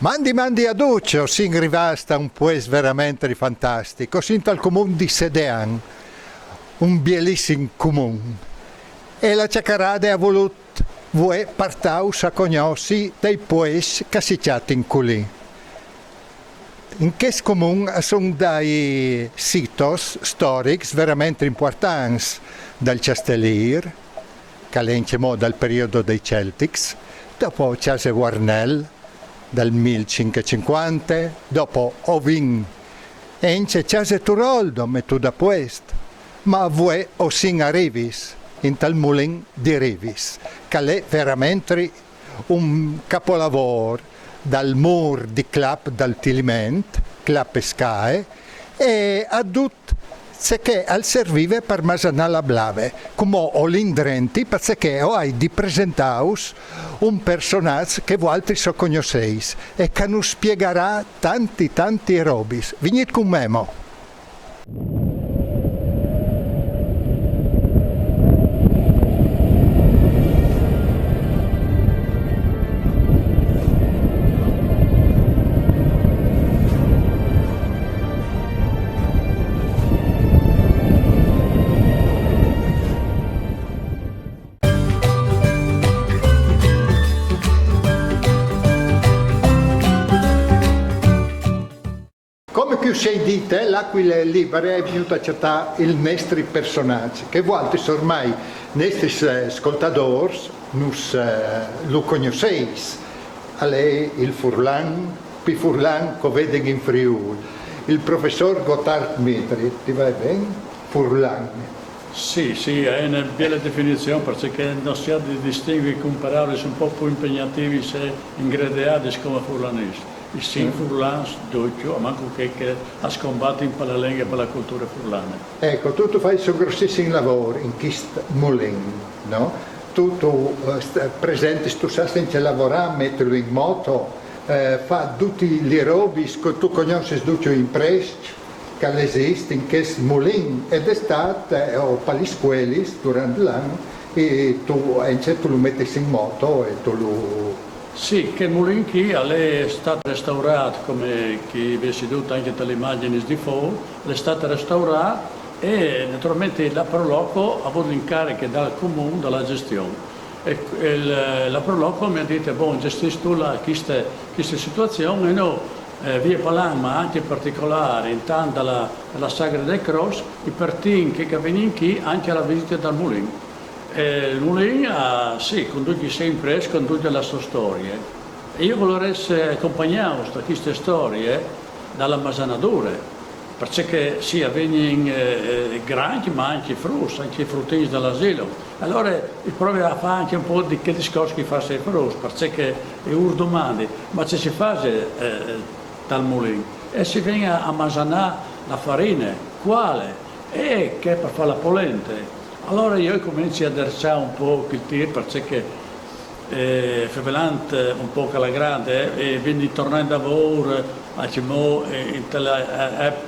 Mandi a Duccio, sin rivasta un pues veramente fantastico, sin al comune di Sedean, un bellissimo comune. E la Ciacarade ha voluto voi partaus a conosci dei pues che si in culì. In questo comune sono dei sitos storici veramente importanti dal Castellir, che è dal periodo dei Celtics, dopo Case Warnell, dal 1550, dopo Ovin, ence Case Turoldo, metto da questo, ma voi o sin arrivis, in tal mulin di Rivis, che è veramente un capolavoro dal mur di Clap dal Tiliment, Clap e Scae, e a tutto che al servive per Masanala Blave, come ho l'indrenti, perché ho di presentaus un personaggio che voi altri so conosceis e che nos spiegherà tanti robis. Venite con me. Come più sei dite, l'Aquila Libera è venuta a cercare il nostri personaggi, che voi ormai, nostri ascoltatori, lo conosceis. È il Furlan, Furlan che vede in Friuli, il professor Gotthard Dmitri, ti va bene? Furlan. Sì, è una bella definizione perché non si ha di distinguere con parole un po' più impegnativi se ingrediati come furlanisti. Il sim furlans doppio, ma anche che ha scombattuto in parallelo per la cultura furlana. Ecco, tu fai un grossissimo lavoro in questo mulin, no? Tu presenti, tu sai senza lavorare, metterlo in moto, fa tutti gli robi che tu conosci tutti in Prescia, che esiste in questo mulin, ed è stato, o per le scuole durante l'anno, e tu lo metti in moto e tu lo... Sì, che il mulin qui è stato restaurato, come chi vi è seduto anche dalle immagini di fuori, è stato restaurato e naturalmente la Proloco ha avuto l'incarico dal comune della gestione. E la Proloco mi ha detto, gestisci tu questa situazione e noi via Palan, ma anche in particolare intanto la Sagra del Cross, i partiti che vengono qui anche alla visita dal mulin. Il mulin conduce sempre conduce la sua storia. E io vorrei accompagnare queste storie dalla Masanadura, perché sì, avvengono granchi, ma anche frutti, anche fruttini dall'asilo. Allora, provo a fare anche un po' di che discorso che fa sei frutti, perché è urdomandi, ma se si fa dal mulin e si viene a Masanà la farina, quale? E che per fare la polente. Allora io comincio a dersare un po' il tir perché favelante un po' alla grande e quindi tornando a lavoro in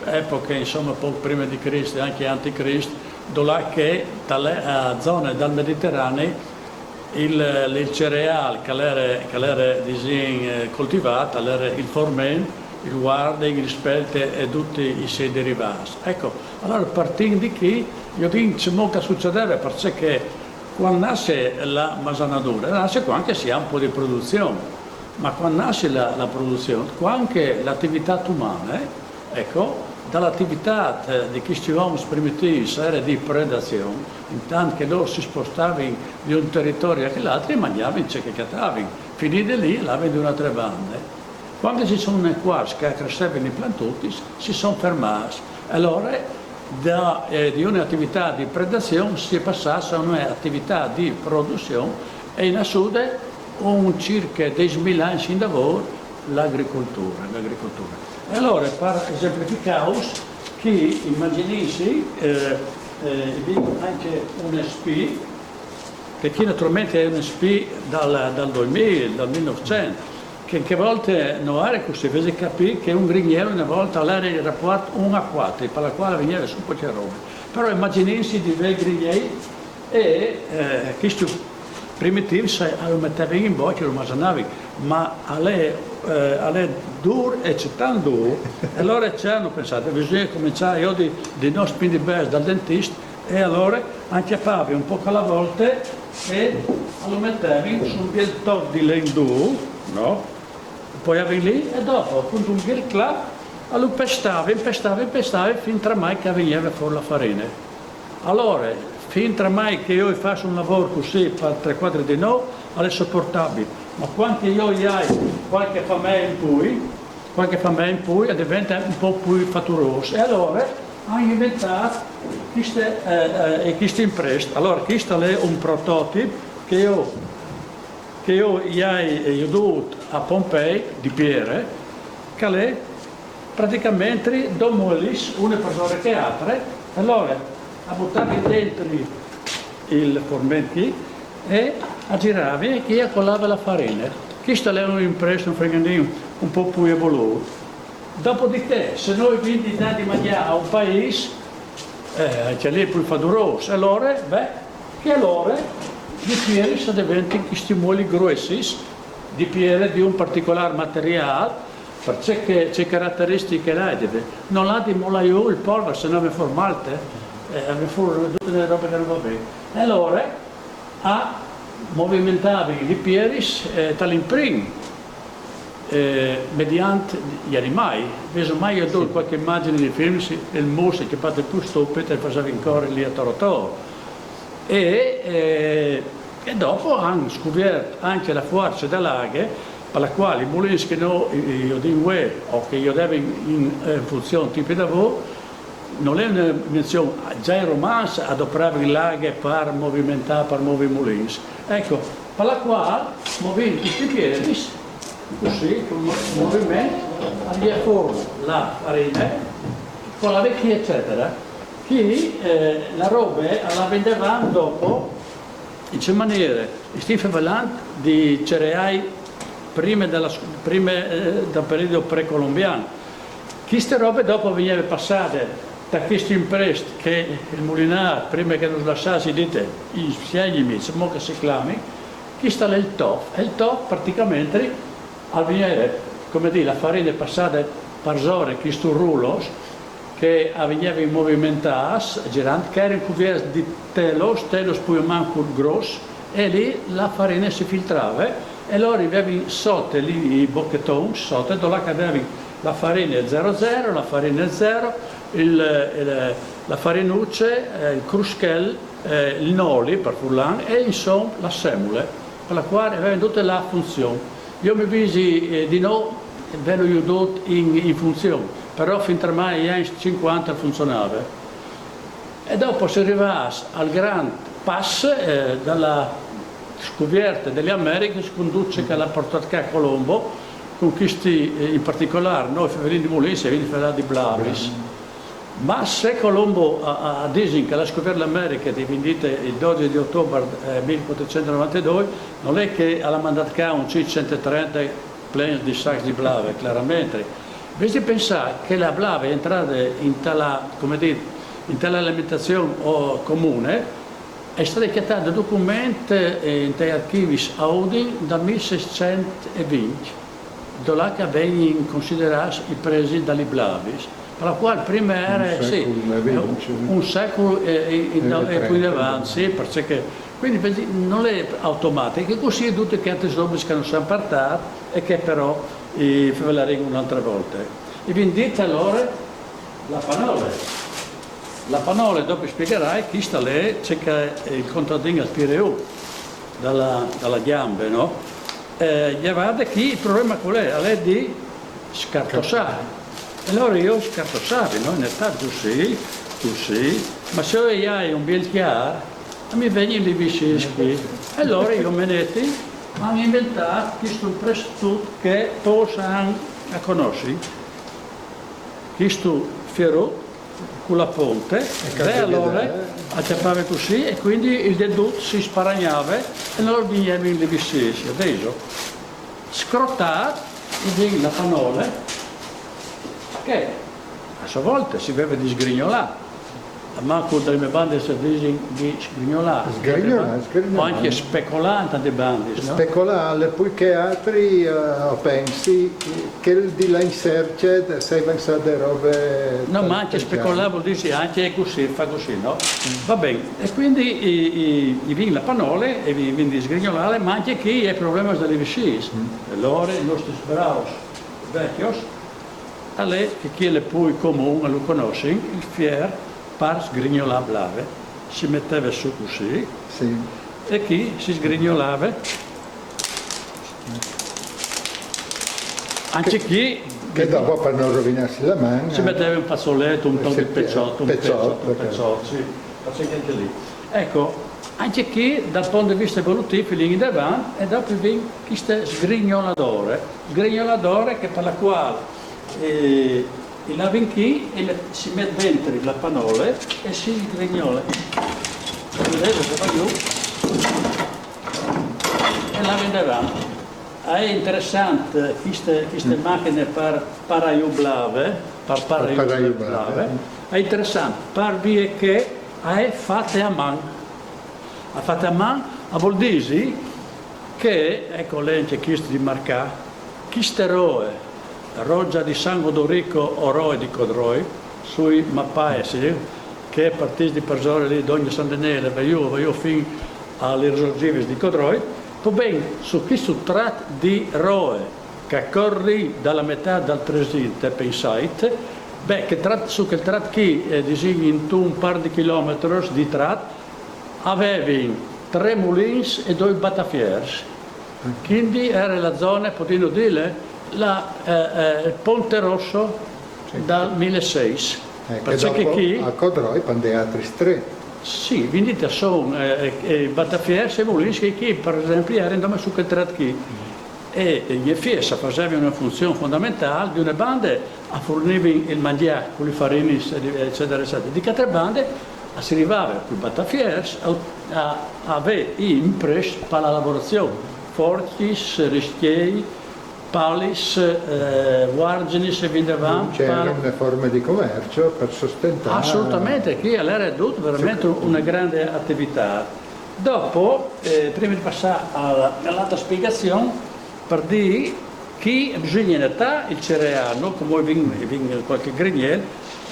epoca insomma poco prima di Cristo e anche anticristo dove che dalle zone dal Mediterraneo il cereale che era coltivato era il formen, il guarding, il spelte e tutti i suoi derivati. Ecco, allora partendo di qui io dico che succedeva perché quando nasce la Masanadura, nasce qua anche si ha un po' di produzione, ma quando nasce la produzione, qua anche l'attività umana, ecco, dall'attività di questi uomini primitivi era di predazione, intanto che loro si spostavano di un territorio all'altro e mangiavano ciò che cattavano, finite lì l'avevano di un'altra banda. Quando ci sono nei quarti che crescevano i plantuti, si sono fermati. Allora, di un'attività di predazione si è passata a un'attività di produzione e in sud un circa 10.000 anni in lavoro l'agricoltura. E allora, per esemplificare, che immaginate anche un SP, che qui naturalmente è un SP dal 2000, dal 1900, che a volte non era così, fece capire che un grignero una volta era il rapporto 1:4, per la quale veniva su poche robe. Però immaginensi di due grigneri e questi primitivi lo mettevano in bocca e lo masanavano, ma a lei è duro e c'è tanto duro, e allora ci hanno pensato, bisogna cominciare io di non spendere bene dal dentista, e allora anchiappavi un po' alla volta e lo mettevi su un bel tot di legno, no? Poi avevi lì e dopo appunto un bel clap, lo pestavi finché mai che veniva fuori la farina. Allora, finché mai che io faccio un lavoro così per 3-4 di no, è sopportabile, ma quando io hai qualche famiglia in poi diventa un po' più fatturoso. E allora hanno inventato questo impresto. Allora, questo è un prototipo che io ho dovuto a Pompei di Pierre, che è praticamente due mollis, una persona che altre. Allora, a buttare dentro il formetto e a girare e chi collava la farina. Questo è un impresto, un fregandino un po' più evoluto. Dopodiché, se noi quindi diamo di mangiare a un paese, che lì è più fatturoso, allora, di piede si diventano questi moli grossi, di piede di un particolare materiale, perché c'è caratteristiche là, non ha di molaio il polvere, se no mi fa male, mi fa tutte le robe che non va bene. Allora, a movimentare i piedi dall'imprimo, mediante gli animali. Vedo mai io do qualche immagine di film, il muso che parte più stupido e faceva ancora lì a Torotoro. E dopo hanno scoperto anche la forza dell'aghe, per la quale i mulini che io dico o che io devo in funzione tipo di lavoro, non è una menzione, già in romanzo adoperava l'aghe per movimentare, per muovere i mulini. Ecco, per la quale muovendo questi piedi, così, con il movimento, arriva fuori la farina, con la vecchia eccetera, che la roba la vendevano dopo in questa maniera, stiamo di cereali prima del periodo precolombiano. Queste robe dopo venivano passate da questi impresti che il mulinare, prima che non lasciasse dite, i siegli, che si chiami, questo è il top. E il top praticamente al venire, come dire, la farina è passata per ore, questo rullo, che veniva in movimento girante, che era in cuviera di telos più manco grosso, e lì la farina si filtrava, e allora avevi sotto lì i bocchettoni, sotto, dove avevi la farina 00, la farina 0, la farinucce, il cruschel, il noli per furlan e insomma la semole, per la quale aveva tutta la funzione. Io mi visi di no, ve l'ho aiutato in funzione, però fin tra mai gli anni 50 funzionava. E dopo si arriva al Grand Pass dalla scoperta delle Americhe, si conduce che l'ha portato a Colombo, con questi in particolare noi Fevelini di Molise e Vini Ferrari di Blavis. Ma se Colombo ha detto che la scoperta dell'America è vendita il 12 di ottobre 1492, non è che ha mandato a un C-130 pleni di sacchi di blave, chiaramente. Invece di pensare che la blave è entrata in tale alimentazione comune, è stata chiamata documenti in dei archivi Audi dal 1620, dove vengono considerati i presi dagli blavis. Per la quale prima era un secolo e più in avanti, perché quindi non è automatica, così tutte le altre robe che non sono partite e che però la reggono un'altra volta. E vendete allora la panola. La panola, dopo spiegherai, chi sta lì, c'è che il contadino al Pireu, dalla gamba, no? Guardate qui il problema qual è? È di scartossare. Allora io scartossavo, no? In realtà tu sì, ma se io hai un bel chiaro, mi vengono i vicini. Allora io me ne ho inventato questo presto che possono conoscere, questo fiero con la ponte, e allora acciappava così e quindi il dedotto si sparagnava e allora venivano i vicini. Adesso scrottato, viene la panola, che a sua volta si deve disgrignolare ma con delle bande servizi di sgrignolare. Sgrignolare. O anche specolante di bande, no? Specolare, poiché altri pensi che il di là in serce sei pensato delle robe... No, ma anche specolare vuol dire anche così, fa così, no? Va bene, e quindi i vini la panole e i vini di sgrignolare, ma anche chi ha problemi delle vicine. Allora, i nostri bravi vecchios, a lei, che chi è più comune, lo conosce, il fier, par sgrignolare blave, si metteva su così, Sì. e chi si sgrignolava, anche chi Che dopo per non rovinarsi la mano... si metteva un fazzoletto, un po' di pezzotti, un Pezzotto, sì, faceva anche lì. Ecco, anche qui dal punto di vista evolutivo lì in davanti e dopo viene questo sgrignolatore che per la quale il lavinchi si mette dentro la panole e si sgrignola. Vedete se va giù e la in davanti. È interessante queste macchine per paraiublave, è interessante per via che è fatta a mano. A fatta a mano vuol dire che, ecco lei c'è questo di marcare, queste roe, roggia di sangue d'orico o roe di codroi, sui mappaesi, che partiti di persone lì d'ogni San Daniele, va io fino alle risorgive di codroi, poi su questo tratto di roe che corri dalla metà del Tresinte, pensate, che su quel tratto qui disegni in un par di chilometri di tratto, avevi 3 mulins e 2 batafiers. Quindi era la zona, potremmo dire, il Ponte Rosso dal 1600. Perché dopo a Codroi quando altri 3. Sì, quindi sono batafiers e mulins che per esempio erano su quel tratto qui. E gli FIES facevano una funzione fondamentale di una banda a fornire il mangiare con le farine, eccetera, eccetera. Di altre bande si arrivava con i batafiers a avere imprese per la lavorazione, fortis, rischiei, palis, guargenis e vindavamo. C'erano una forma di commercio per sostentare. Assolutamente, qui era veramente una grande attività. Dopo, prima di passare all'altra spiegazione, per dire che bisogna notare il cereale, come viene qualche grenier,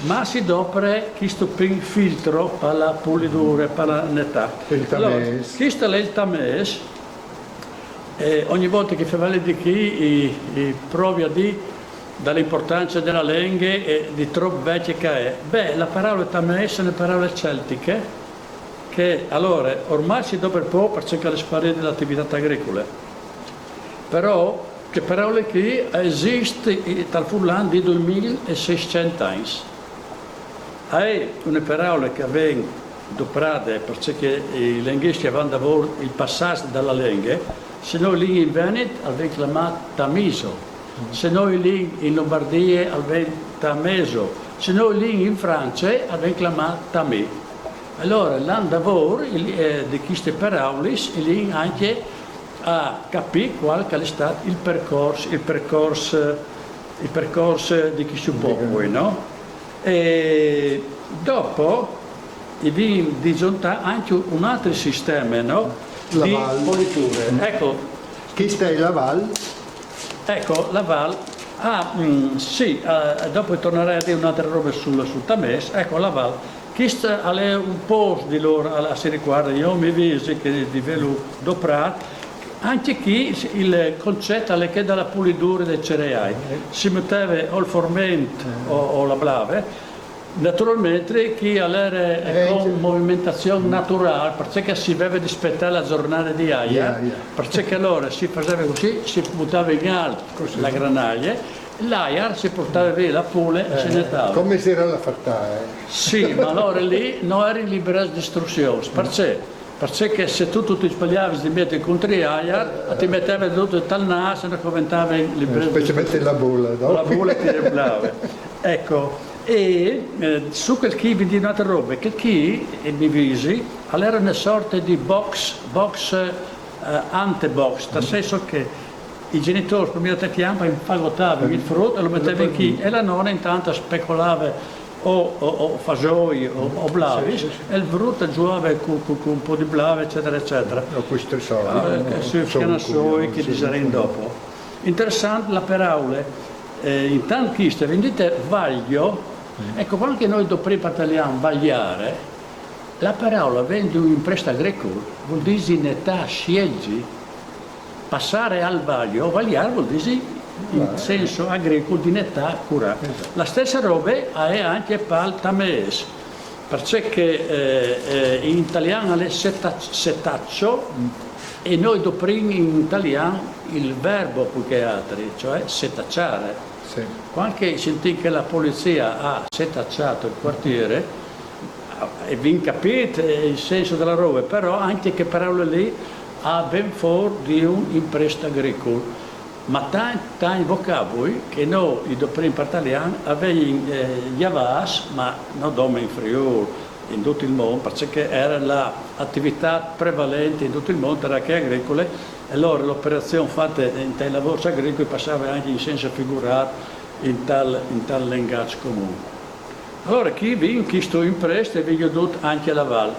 ma si dopre questo filtro per la pulitura, per la netà. Il tames. Questo è il tames. Ogni volta che fa valere di chi provi a dire dall'importanza della lingua e di troppo vecchia che è. La parola tames è una parola celtica che allora ormai si dopre un po' per cercare di sparire dell'attività agricola. Però che parole che esiste dal Furlan di 2600 anni. È una parola che viene doprata perché i linguisti avevano il passaggio dalla lingua, se noi lì in Veneto abbiamo chiamato Tamiso, se noi lì in Lombardia abbiamo Tameso, se noi lì in Francia abbiamo chiamato Tamé. Allora l'andavor di queste parole lì anche a capire qual è stato il percorso di chi si può poi, no? E dopo viene disgiuntato anche un altro sistema, no? Di politure. Ecco, chi sta in Laval? Ecco, Laval, sì, dopo tornerei a dire un'altra roba sul Tames, ecco Laval. Questo è un po' di loro, si riguarda, io mi visi che di velo doprato, anche qui il concetto è che dalla pulitura dei cereali si metteva o il formento o la blave, naturalmente chi era con movimentazione naturale, perché si deve rispettare la giornata di aia, perché allora si faceva così, si buttava in alto la granaglia, l'aia si portava via la pule e se ne stava. Come si era la fatta? Sì, ma allora lì non era in libera distruzione, perché se tu ti sbagliavi di mettere contro l'aia, ti mettevi tutto il tal naso e diventava in libera distruzione. Specialmente la bulla, no? La bulla ti reblava. Ecco, e su quel chi vi di un'altra roba, che chi e mi visi, era una sorta di box antebox, nel senso che i genitori prima di chiamare infagottavano il frutto e lo mettevano in chi e la nonna intanto specolava o fasoi o blavis, e il brutto giocava con un po' di blave, eccetera, eccetera. Questi soldi. Sui fianassoi che diseremo dopo. Interessante la paraula, in tanti chiste, vendite vaglio, ecco, anche noi do prima italiano vagliare, la parola vende un impresta agricolo, vuol dire in età scegli, passare al vaglio, vagliare vuol dire in senso agricolo di età cura. La stessa roba è anche per il tamese, perché in italiano è setaccio e noi doprimo in italiano il verbo più che altri, cioè setacciare. Sì. Quando sentì che la polizia ha setacciato il quartiere, e vi capite il senso della roba, però anche che parole lì ha ben fuori di un impresta agricolo. Ma tanti vocaboli che noi, i doprini italiani, avevamo gli avas, ma non dome in Friuli, in tutto il mondo, perché era l'attività prevalente in tutto il mondo, era che agricole, e allora l'operazione fatta in tal lavoro agricolo passava anche in senso figurato in tal linguaggio comune. Allora chi vince questo impresto e vi ho anche la Val,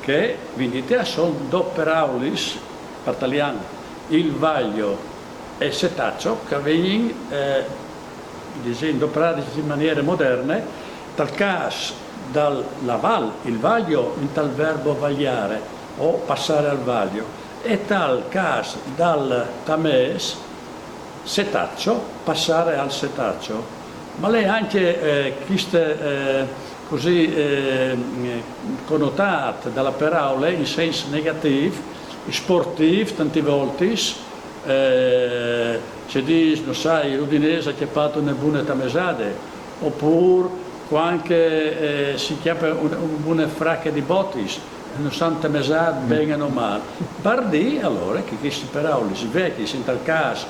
che vendite sono due paraulis per italiano, il vaglio e setaccio, che vengono adoperati in maniera moderna, tal caso dalla val, il vaglio in tal verbo vagliare o passare al vaglio, e tal caso dal tames, setaccio, passare al setaccio. Ma lei anche queste così connotate dalla parola in senso negativo, sportivo tante volte, si dice, non sai, l'Udinese ha chiappato una buona tamesade, oppure quando si chiappa una buona fracca di bottis, non sanno tamesade bene o male. Pardi allora che queste parole si vecchie, in tal caso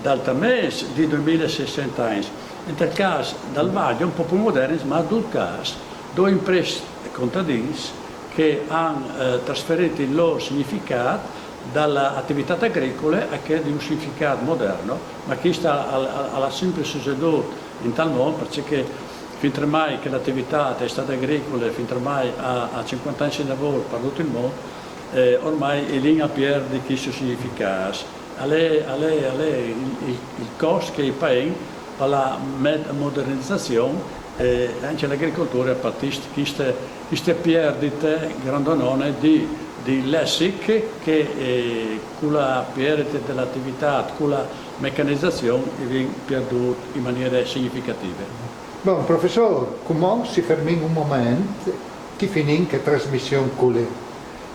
dal tames di 2600 anni, in tal caso dal vaglio un po' più moderni, ma in due casi, due imprese contadini che hanno trasferito il loro significato dall'attività agricola a che di un significato moderno, ma che sta alla sempre succeduto in tal modo, perché fin mai che l'attività è stata agricola, fin mai a 50 anni di lavoro per tutto il mondo, ormai è lì a perdere questo significato. Il costo che paga per la modernizzazione anche l'agricoltura a partire queste perdite grandonone di lessiche che con la perdita dell'attività, con la meccanizzazione viene perduto in maniera significativa. Bon, professor, come si ferma un momento che finisce la trasmissione con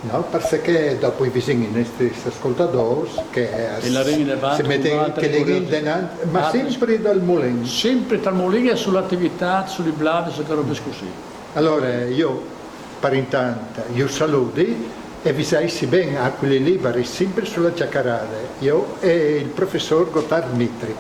no? Perché dopo i vicini, i nostri ascoltatori, che si mettono che le dinanzi, ma sempre dal mulino. Sempre dal mulino e sull'attività, sulle blade, su che robe così. Allora, io, per intanto, io saluto e vi sai bene a quelli liberi, sempre sulla Giacarada, io e il professor Gotthard Mitri.